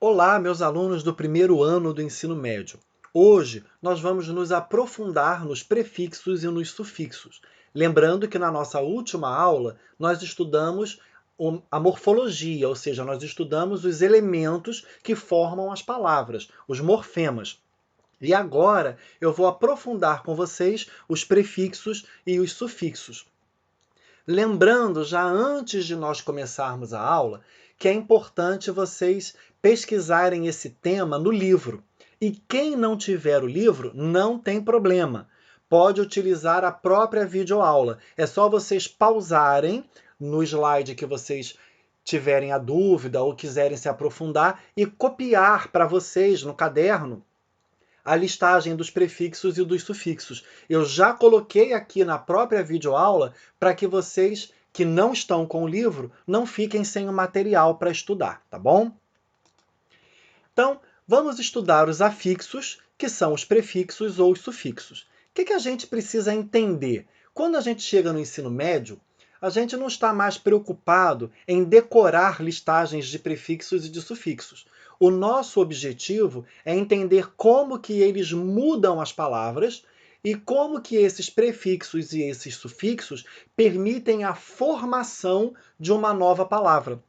Olá, meus alunos do primeiro ano do ensino médio. Hoje nós vamos nos aprofundar nos prefixos e nos sufixos. Lembrando que na nossa última aula nós estudamos a morfologia, ou seja, nós estudamos os elementos que formam as palavras, os morfemas. E agora eu vou aprofundar com vocês os prefixos e os sufixos. Lembrando, já antes de nós começarmos a aula, que é importante vocês pesquisarem esse tema no livro. E quem não tiver o livro, não tem problema. Pode utilizar a própria videoaula. É só vocês pausarem no slide que vocês tiverem a dúvida ou quiserem se aprofundar e copiar para vocês no caderno a listagem dos prefixos e dos sufixos. Eu já coloquei aqui na própria videoaula para que vocês que não estão com o livro não fiquem sem o material para estudar, tá bom? Então, vamos estudar os afixos, que são os prefixos ou os sufixos. O que a gente precisa entender? Quando a gente chega no ensino médio, a gente não está mais preocupado em decorar listagens de prefixos e de sufixos. O nosso objetivo é entender como que eles mudam as palavras e como que esses prefixos e esses sufixos permitem a formação de uma nova palavra,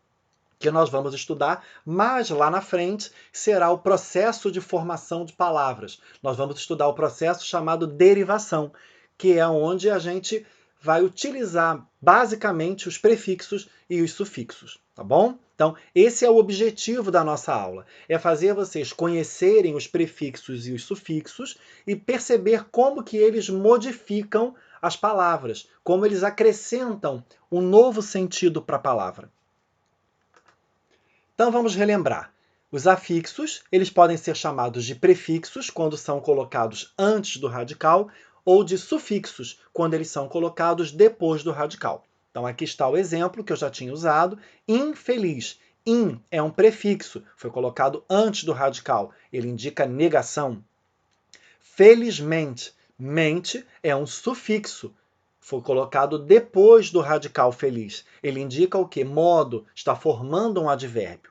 que nós vamos estudar, mas lá na frente será o processo de formação de palavras. Nós vamos estudar o processo chamado derivação, que é onde a gente vai utilizar basicamente os prefixos e os sufixos, tá bom? Então, esse é o objetivo da nossa aula, é fazer vocês conhecerem os prefixos e os sufixos e perceber como que eles modificam as palavras, como eles acrescentam um novo sentido para a palavra. Então vamos relembrar. Os afixos, eles podem ser chamados de prefixos quando são colocados antes do radical ou de sufixos quando eles são colocados depois do radical. Então aqui está o exemplo que eu já tinha usado. Infeliz. In é um prefixo, foi colocado antes do radical. Ele indica negação. Felizmente. Mente é um sufixo, foi colocado depois do radical feliz. Ele indica o quê? Modo, está formando um advérbio.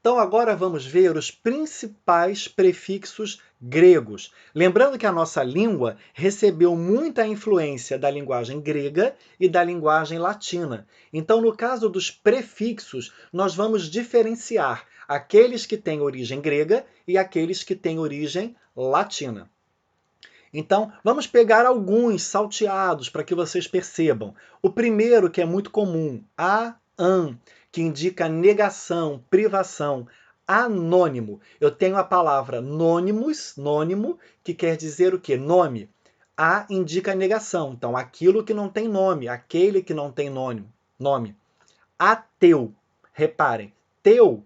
Então agora vamos ver os principais prefixos gregos. Lembrando que a nossa língua recebeu muita influência da linguagem grega e da linguagem latina. Então, no caso dos prefixos, nós vamos diferenciar aqueles que têm origem grega e aqueles que têm origem latina. Então, vamos pegar alguns salteados para que vocês percebam. O primeiro, que é muito comum, an, que indica negação, privação. Anônimo. Eu tenho a palavra nônimos, nônimo, que quer dizer o quê? Nome. A indica negação. Então, aquilo que não tem nome, aquele que não tem nome. Ateu. Reparem, teu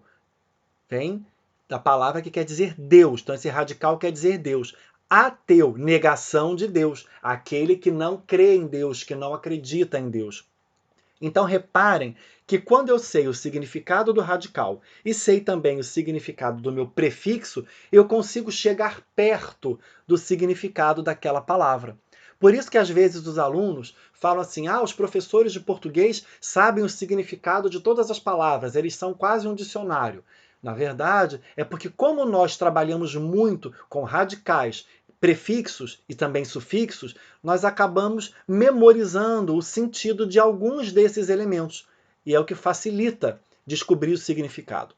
vem da palavra que quer dizer Deus. Então, esse radical quer dizer Deus. Ateu, negação de Deus. Aquele que não crê em Deus, que não acredita em Deus. Então, reparem que quando eu sei o significado do radical e sei também o significado do meu prefixo, eu consigo chegar perto do significado daquela palavra. Por isso que às vezes os alunos falam assim: os professores de português sabem o significado de todas as palavras, eles são quase um dicionário. Na verdade, é porque como nós trabalhamos muito com radicais, prefixos e também sufixos, nós acabamos memorizando o sentido de alguns desses elementos. E é o que facilita descobrir o significado.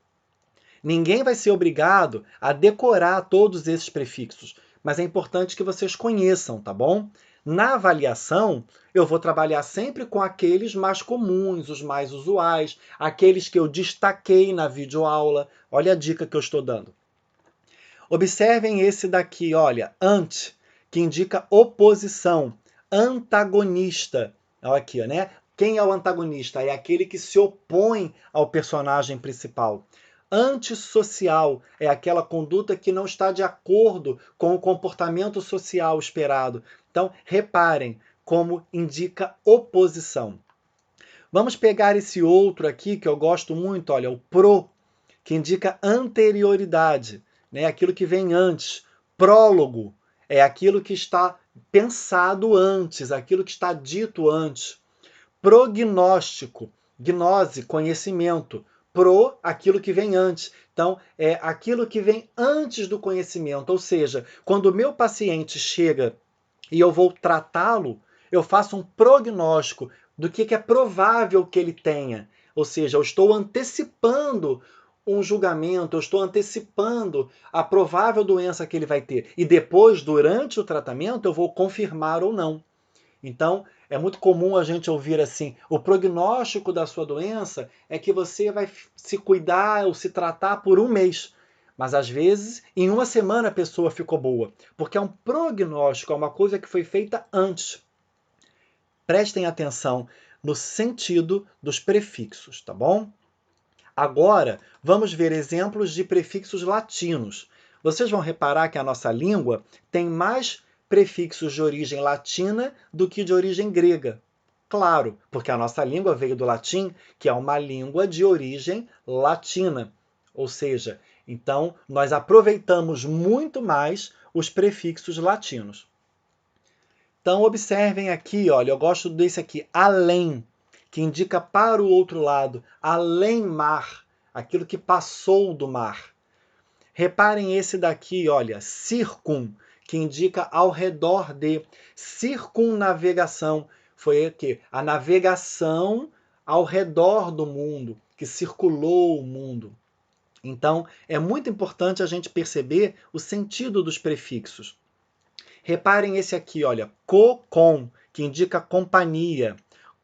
Ninguém vai ser obrigado a decorar todos esses prefixos, mas é importante que vocês conheçam, tá bom? Na avaliação, eu vou trabalhar sempre com aqueles mais comuns, os mais usuais, aqueles que eu destaquei na videoaula. Olha a dica que eu estou dando. Observem esse daqui, olha, ante, que indica oposição, antagonista. Olha aqui, né? Quem é o antagonista? É aquele que se opõe ao personagem principal. Antissocial é aquela conduta que não está de acordo com o comportamento social esperado. Então, reparem como indica oposição. Vamos pegar esse outro aqui que eu gosto muito, olha, o pro, que indica anterioridade, né? Aquilo que vem antes. Prólogo é aquilo que está pensado antes, aquilo que está dito antes. Prognóstico, gnose, conhecimento. pro, aquilo que vem antes. Então, é aquilo que vem antes do conhecimento. Ou seja, quando o meu paciente chega e eu vou tratá-lo, eu faço um prognóstico do que é provável que ele tenha. Ou seja, eu estou antecipando um julgamento, eu estou antecipando a provável doença que ele vai ter. E depois, durante o tratamento, eu vou confirmar ou não. Então, é muito comum a gente ouvir assim: o prognóstico da sua doença é que você vai se cuidar ou se tratar por um mês. Mas às vezes, em uma semana a pessoa ficou boa, porque é um prognóstico, é uma coisa que foi feita antes. Prestem atenção no sentido dos prefixos, tá bom? Agora, vamos ver exemplos de prefixos latinos. Vocês vão reparar que a nossa língua tem mais prefixos de origem latina do que de origem grega. Claro, porque a nossa língua veio do latim, que é uma língua de origem latina. Ou seja, então nós aproveitamos muito mais os prefixos latinos. Então observem aqui, olha, eu gosto desse aqui, além, que indica para o outro lado, além mar, aquilo que passou do mar. Reparem esse daqui, olha, circum, que indica ao redor de. Circunnavegação foi o quê? A navegação ao redor do mundo, que circulou o mundo. Então, é muito importante a gente perceber o sentido dos prefixos. Reparem esse aqui, olha, co-com, que indica companhia,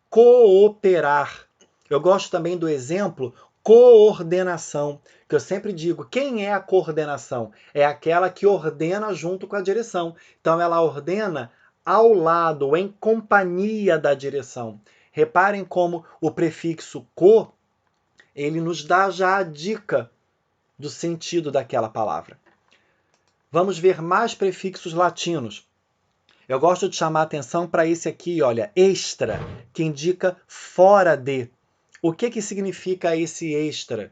cooperar. Eu gosto também do exemplo coordenação, que eu sempre digo, quem é a coordenação? É aquela que ordena junto com a direção. Então ela ordena ao lado, em companhia da direção. Reparem como o prefixo co, ele nos dá já a dica do sentido daquela palavra. Vamos ver mais prefixos latinos. Eu gosto de chamar a atenção para esse aqui, olha, extra, que indica fora de. O que significa esse extra?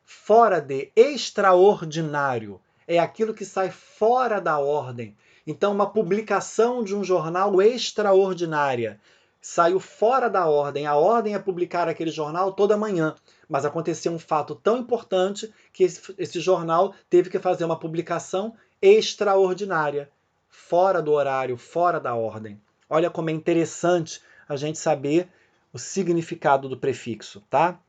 Fora de, extraordinário. É aquilo que sai fora da ordem. Então, uma publicação de um jornal extraordinária saiu fora da ordem. A ordem é publicar aquele jornal toda manhã. Mas aconteceu um fato tão importante que esse jornal teve que fazer uma publicação extraordinária, fora do horário, fora da ordem. Olha como é interessante a gente saber o significado do prefixo, tá?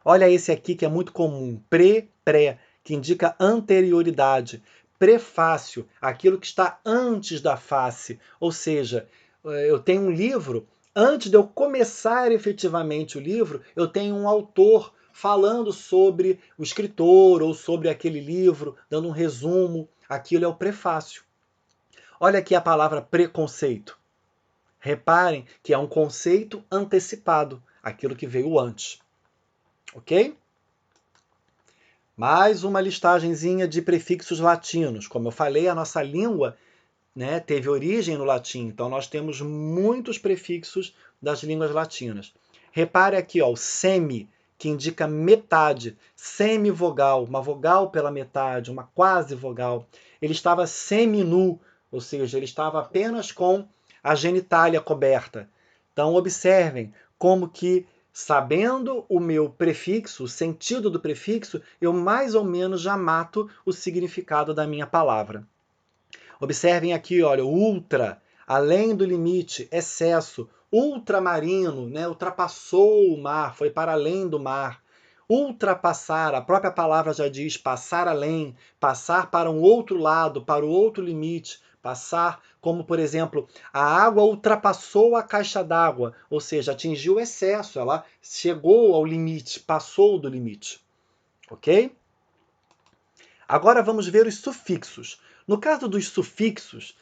Olha esse aqui que é muito comum, pré, que indica anterioridade. Prefácio, aquilo que está antes da face. Ou seja, eu tenho um livro, antes de eu começar efetivamente o livro, eu tenho um autor falando sobre o escritor ou sobre aquele livro, dando um resumo. Aquilo é o prefácio. Olha aqui a palavra preconceito. Reparem que é um conceito antecipado, aquilo que veio antes. Ok? Mais uma listagenzinha de prefixos latinos. Como eu falei, a nossa língua, né, teve origem no latim, então nós temos muitos prefixos das línguas latinas. Repare aqui, ó, o semi, que indica metade, semivogal, uma vogal pela metade, uma quase vogal. Ele estava seminu, ou seja, ele estava apenas com a genitália coberta. Então observem como que, sabendo o meu prefixo, o sentido do prefixo, eu mais ou menos já mato o significado da minha palavra. Observem aqui, olha, ultra, além do limite, excesso, ultramarino, né, ultrapassou o mar, foi para além do mar. Ultrapassar, a própria palavra já diz passar além, passar para um outro lado, para o outro limite, passar, como por exemplo, a água ultrapassou a caixa d'água, ou seja, atingiu o excesso, ela chegou ao limite, passou do limite. Ok? Agora vamos ver os sufixos. No caso dos sufixos,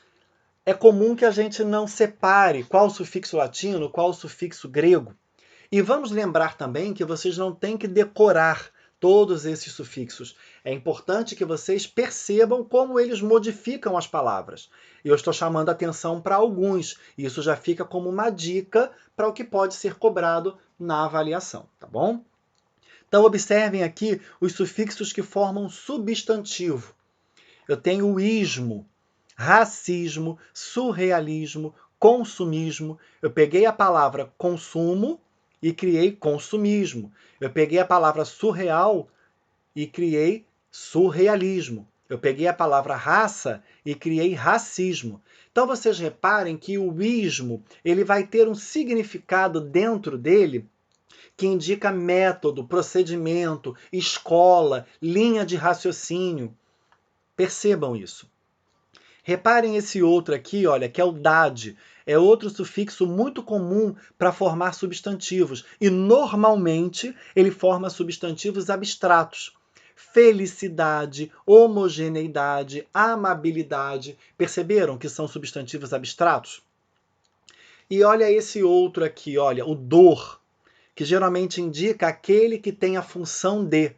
é comum que a gente não separe qual o sufixo latino, qual o sufixo grego. E vamos lembrar também que vocês não têm que decorar todos esses sufixos. É importante que vocês percebam como eles modificam as palavras. E eu estou chamando a atenção para alguns. E isso já fica como uma dica para o que pode ser cobrado na avaliação, tá bom? Então observem aqui os sufixos que formam substantivo. Eu tenho o ismo, racismo, surrealismo, consumismo. Eu peguei a palavra consumo e criei consumismo. Eu peguei a palavra surreal e criei surrealismo. Eu peguei a palavra raça e criei racismo. Então vocês reparem que o ismo ele vai ter um significado dentro dele que indica método, procedimento, escola, linha de raciocínio. Percebam isso. Reparem esse outro aqui, olha, que é o dade. É outro sufixo muito comum para formar substantivos. E, normalmente, ele forma substantivos abstratos. Felicidade, homogeneidade, amabilidade. Perceberam que são substantivos abstratos? E olha esse outro aqui, olha, o dor, que geralmente indica aquele que tem a função de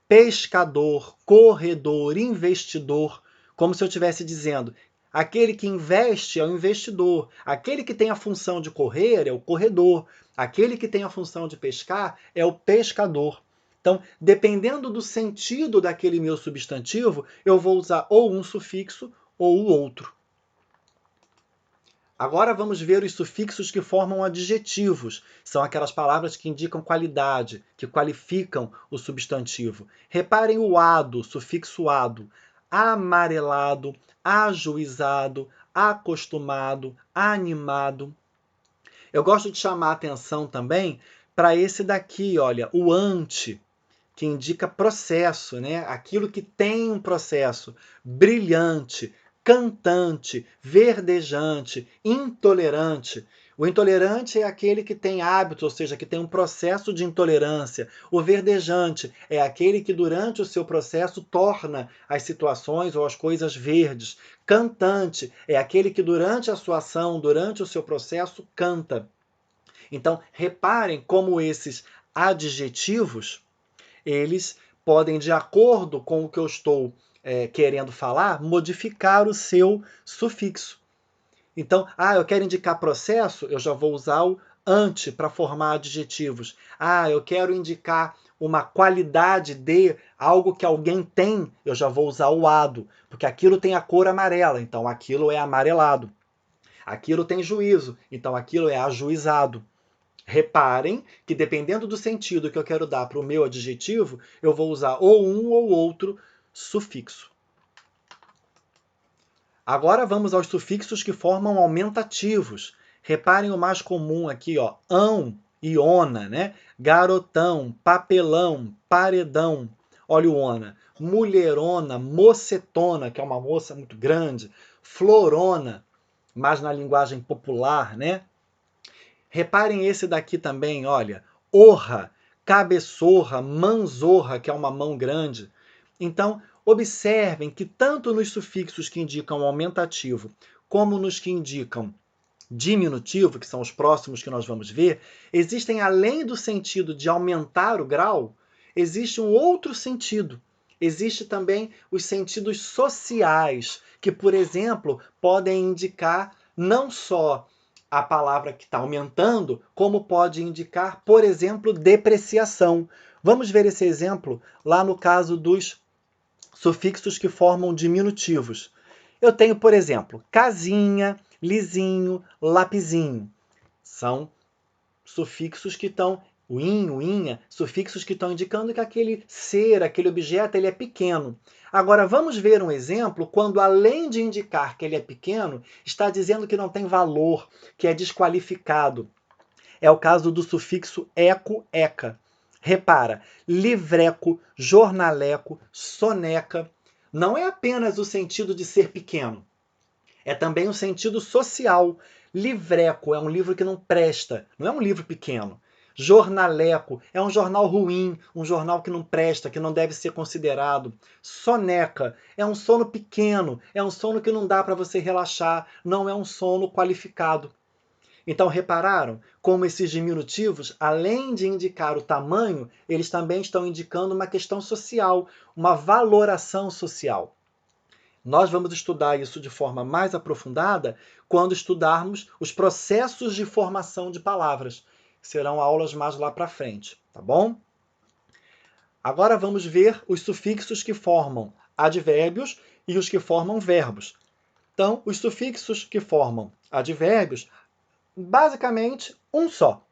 pescador, corredor, investidor, como se eu estivesse dizendo, aquele que investe é o investidor, aquele que tem a função de correr é o corredor, aquele que tem a função de pescar é o pescador. Então, dependendo do sentido daquele meu substantivo, eu vou usar ou um sufixo ou o outro. Agora vamos ver os sufixos que formam adjetivos. São aquelas palavras que indicam qualidade, que qualificam o substantivo. Reparem o ado, sufixo ado. Amarelado, ajuizado, acostumado, animado. Eu gosto de chamar a atenção também para esse daqui, olha, o ante, que indica processo, né? Aquilo que tem um processo. Brilhante, cantante, verdejante, intolerante. O intolerante é aquele que tem hábito, ou seja, que tem um processo de intolerância. O verdejante é aquele que durante o seu processo torna as situações ou as coisas verdes. Cantante é aquele que durante a sua ação, durante o seu processo, canta. Então, reparem como esses adjetivos eles podem, de acordo com o que eu estou querendo falar, modificar o seu sufixo. Então, eu quero indicar processo, eu já vou usar o ante para formar adjetivos. Eu quero indicar uma qualidade de algo que alguém tem, eu já vou usar o ado, porque aquilo tem a cor amarela, então aquilo é amarelado. Aquilo tem juízo, então aquilo é ajuizado. Reparem que, dependendo do sentido que eu quero dar para o meu adjetivo, eu vou usar ou um ou outro sufixo. Agora vamos aos sufixos que formam aumentativos. Reparem o mais comum aqui, ó, ão e ona, né? Garotão, papelão, paredão. Olha o ona. Mulherona, mocetona, que é uma moça muito grande. Florona, mais na linguagem popular, né? Reparem esse daqui também, olha, orra, cabeçorra, manzorra, que é uma mão grande. Então, observem que tanto nos sufixos que indicam aumentativo, como nos que indicam diminutivo, que são os próximos que nós vamos ver, existem, além do sentido de aumentar o grau, existe um outro sentido. Existe também os sentidos sociais, que, por exemplo, podem indicar não só a palavra que está aumentando, como pode indicar, por exemplo, depreciação. Vamos ver esse exemplo lá no caso dos sufixos que formam diminutivos. Eu tenho, por exemplo, casinha, lisinho, lapisinho. São sufixos que estão, o in, o inha, sufixos que estão indicando que aquele ser, aquele objeto, ele é pequeno. Agora, vamos ver um exemplo quando, além de indicar que ele é pequeno, está dizendo que não tem valor, que é desqualificado. É o caso do sufixo eco, eca. Repara, livreco, jornaleco, soneca. Não é apenas o sentido de ser pequeno, é também o sentido social. Livreco é um livro que não presta, não é um livro pequeno. Jornaleco é um jornal ruim, um jornal que não presta, que não deve ser considerado. Soneca é um sono pequeno, é um sono que não dá para você relaxar, não é um sono qualificado. Então, repararam como esses diminutivos, além de indicar o tamanho, eles também estão indicando uma questão social, uma valoração social. Nós vamos estudar isso de forma mais aprofundada quando estudarmos os processos de formação de palavras, que serão aulas mais lá para frente, tá bom? Agora vamos ver os sufixos que formam advérbios e os que formam verbos. Então, os sufixos que formam advérbios, basicamente um só.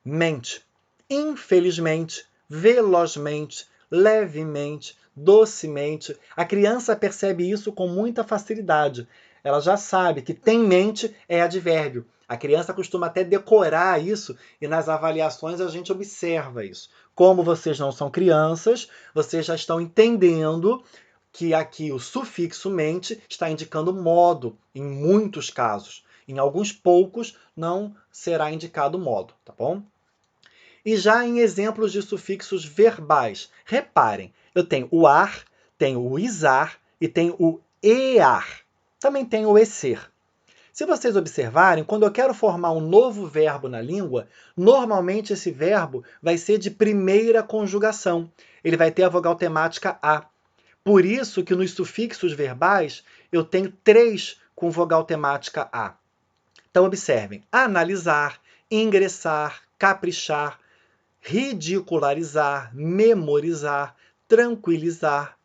mente. Infelizmente, velozmente, levemente, docemente. A criança percebe isso com muita facilidade. Ela já sabe que tem mente é advérbio. A criança costuma até decorar isso e nas avaliações a gente observa isso. Como vocês não são crianças, vocês já estão entendendo que aqui o sufixo mente está indicando modo em muitos casos. Em alguns poucos não será indicado modo, tá bom? E já em exemplos de sufixos verbais, reparem, eu tenho o ar, tenho o isar e tenho o ear. Também tenho o ecer. Se vocês observarem, quando eu quero formar um novo verbo na língua, normalmente esse verbo vai ser de primeira conjugação. Ele vai ter a vogal temática A. Por isso que nos sufixos verbais eu tenho 3 com vogal temática A. Então observem, analisar, ingressar, caprichar, ridicularizar, memorizar, tranquilizar.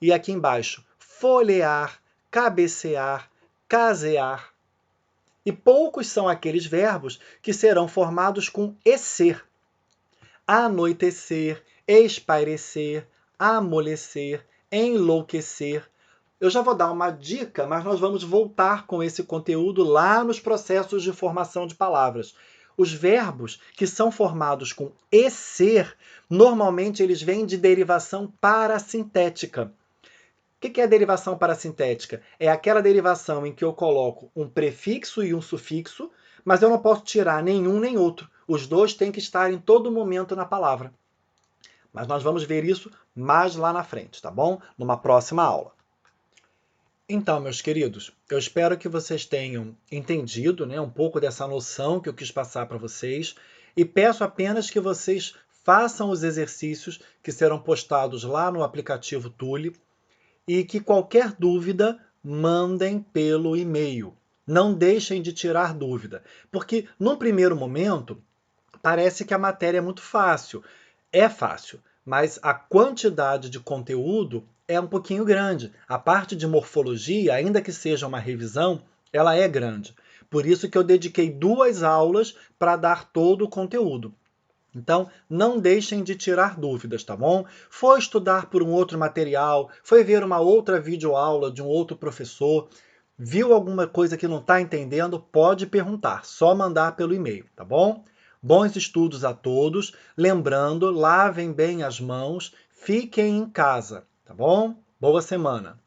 E aqui embaixo, folhear, cabecear, casear. E poucos são aqueles verbos que serão formados com ecer. Anoitecer, espairecer, amolecer, enlouquecer. Eu já vou dar uma dica, mas nós vamos voltar com esse conteúdo lá nos processos de formação de palavras. Os verbos que são formados com ecer, normalmente eles vêm de derivação parasintética. O que é a derivação parasintética? É aquela derivação em que eu coloco um prefixo e um sufixo, mas eu não posso tirar nenhum nem outro. Os dois têm que estar em todo momento na palavra. Mas nós vamos ver isso mais lá na frente, tá bom? Numa próxima aula. Então, meus queridos, eu espero que vocês tenham entendido, né, um pouco dessa noção que eu quis passar para vocês e peço apenas que vocês façam os exercícios que serão postados lá no aplicativo Tule e que qualquer dúvida mandem pelo e-mail. Não deixem de tirar dúvida, porque num primeiro momento parece que a matéria é muito fácil. É fácil, mas a quantidade de conteúdo é um pouquinho grande. A parte de morfologia, ainda que seja uma revisão, ela é grande. Por isso que eu dediquei 2 aulas para dar todo o conteúdo. Então, não deixem de tirar dúvidas, tá bom? Foi estudar por um outro material, foi ver uma outra videoaula de um outro professor, viu alguma coisa que não está entendendo, pode perguntar, só mandar pelo e-mail, tá bom? Bons estudos a todos, lembrando, lavem bem as mãos, fiquem em casa, tá bom? Boa semana!